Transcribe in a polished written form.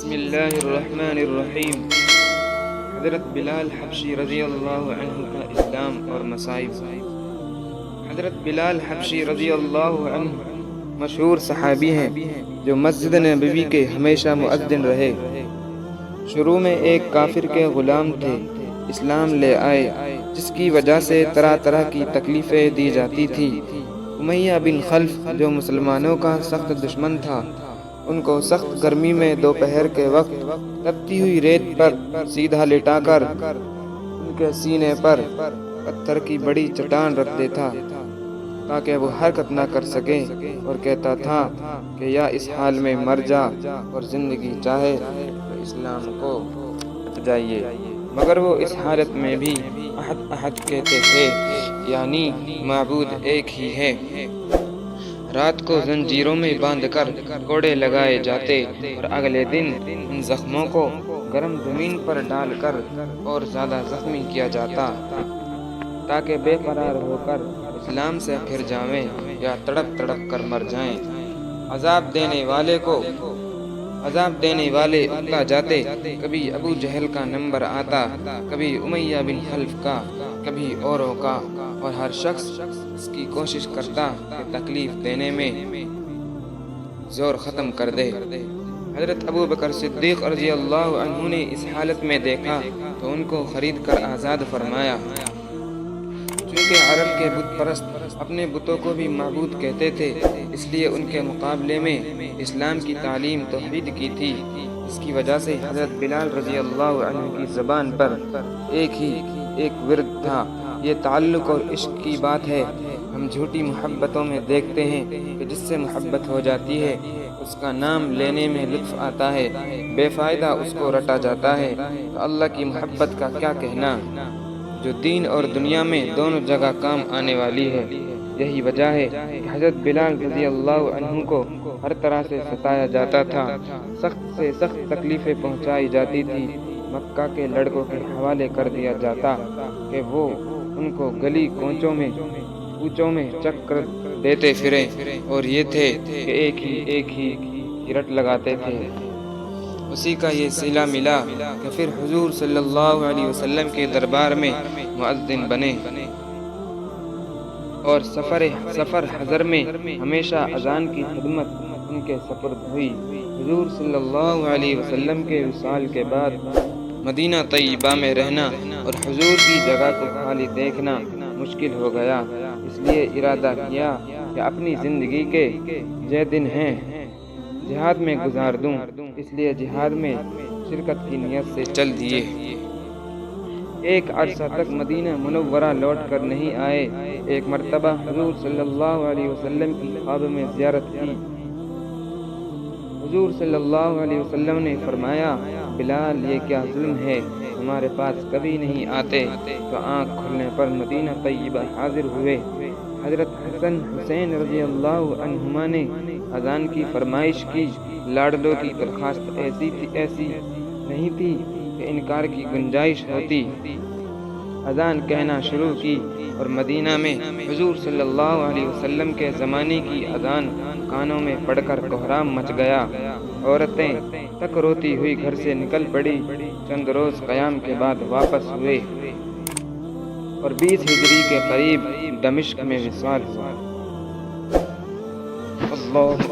بسم اللہ الرحمن الرحیم۔ حضرت بلال حبشی رضی اللہ عنہ کا اسلام اور مصائب۔ حضرت بلال حبشی رضی اللہ عنہ مشہور صحابی ہیں جو مسجد نبوی کے ہمیشہ مؤذن رہے۔ شروع میں ایک کافر کے غلام تھے، اسلام لے آئے، جس کی وجہ سے طرح طرح کی تکلیفیں دی جاتی تھیں۔ امیہ بن خلف جو مسلمانوں کا سخت دشمن تھا، ان کو سخت گرمی میں دوپہر کے وقت تپتی ہوئی ریت پر سیدھا لٹا کر ان کے سینے پر پتھر کی بڑی چٹان رکھ دیتا تاکہ وہ حرکت نہ کر سکے، اور کہتا تھا کہ یا اس حال میں مر جا اور زندگی چاہے تو اسلام کو جائیے۔ مگر وہ اس حالت میں بھی احد احد کہتے تھے، یعنی معبود ایک ہی ہے۔ رات کو زنجیروں میں باندھ کر کوڑے لگائے جاتے اور اگلے دن ان زخموں کو گرم زمین پر ڈال کر اور زیادہ زخمی کیا جاتا تاکہ بے قرار ہو کر اسلام سے پھر جائیں یا تڑپ تڑپ کر مر جائیں۔ عذاب دینے والے اکتا جاتے، کبھی ابو جہل کا نمبر آتا، کبھی امیہ بن خلف کا، کبھی اوروں کا، اور ہر شخص اس کی کوشش کرتا کہ تکلیف دینے میں زور ختم کر دے۔ حضرت ابو بکر صدیق رضی اللہ عنہ نے اس حالت میں دیکھا تو ان کو خرید کر آزاد فرمایا۔ چونکہ عرب کے بت پرست اپنے بتوں کو بھی معبود کہتے تھے، اس لیے ان کے مقابلے میں اسلام کی تعلیم توحید کی تھی۔ اس کی وجہ سے حضرت بلال رضی اللہ عنہ کی زبان پر ایک ورد تھا، یہ تعلق اور عشق کی بات ہے۔ ہم جھوٹی محبتوں میں دیکھتے ہیں کہ جس سے محبت ہو جاتی ہے اس کا نام لینے میں لطف آتا ہے، بے فائدہ اس کو رٹا جاتا ہے، تو اللہ کی محبت کا کیا کہنا، جو دین اور دنیا میں دونوں جگہ کام آنے والی ہے۔ یہی وجہ ہے کہ حضرت بلال رضی اللہ عنہ کو ہر طرح سے ستایا جاتا تھا، سخت سے سخت تکلیفیں پہنچائی جاتی تھی۔ مکہ کے لڑکوں کے حوالے کر دیا جاتا کہ وہ ان کو گلی کوچوں میں چکر دیتے پھریں، اور یہ تھے کہ ایک ہی رٹ لگاتے تھے۔ اسی کا یہ صلہ ملا کہ پھر حضور صلی اللہ علیہ وسلم کے دربار میں مؤذن بنے، اور سفر حضر میں ہمیشہ اذان کی خدمت ان کے سپرد ہوئی۔ حضور صلی اللہ علیہ وسلم کے وصال کے بعد مدینہ طیبہ میں رہنا اور حضور کی جگہ کو خالی دیکھنا مشکل ہو گیا، اس لیے ارادہ کیا کہ اپنی زندگی کے جو دن ہیں جہاد میں گزار دوں، اس لیے جہاد میں شرکت کی نیت سے چل دیے۔ ایک عرصہ تک مدینہ منورہ لوٹ کر نہیں آئے۔ ایک مرتبہ حضور صلی اللہ علیہ وسلم کی خواب میں زیارت کی۔ حضور صلی اللہ علیہ وسلم نے فرمایا، بلال یہ کیا ظلم ہے، ہمارے پاس کبھی نہیں آتے، تو آنکھ کھلنے پر مدینہ طیبہ حاضر ہوئے۔ حضرت حسن حسین رضی اللہ عنہما نے اذان کی فرمائش کی۔ لاڈلوں کی درخواست ایسی نہیں تھی کہ انکار کی گنجائش ہوتی۔ اذان کہنا شروع کی اور مدینہ میں حضور صلی اللہ علیہ وسلم کے زمانے کی اذان کانوں میں پڑ کر کوہرام مچ گیا۔ عورتیں تک روتی ہوئی گھر سے نکل پڑی۔ چند روز قیام کے بعد واپس ہوئے اور 20 ہجری کے قریب دمشق میں وصال ہوا۔ اللہ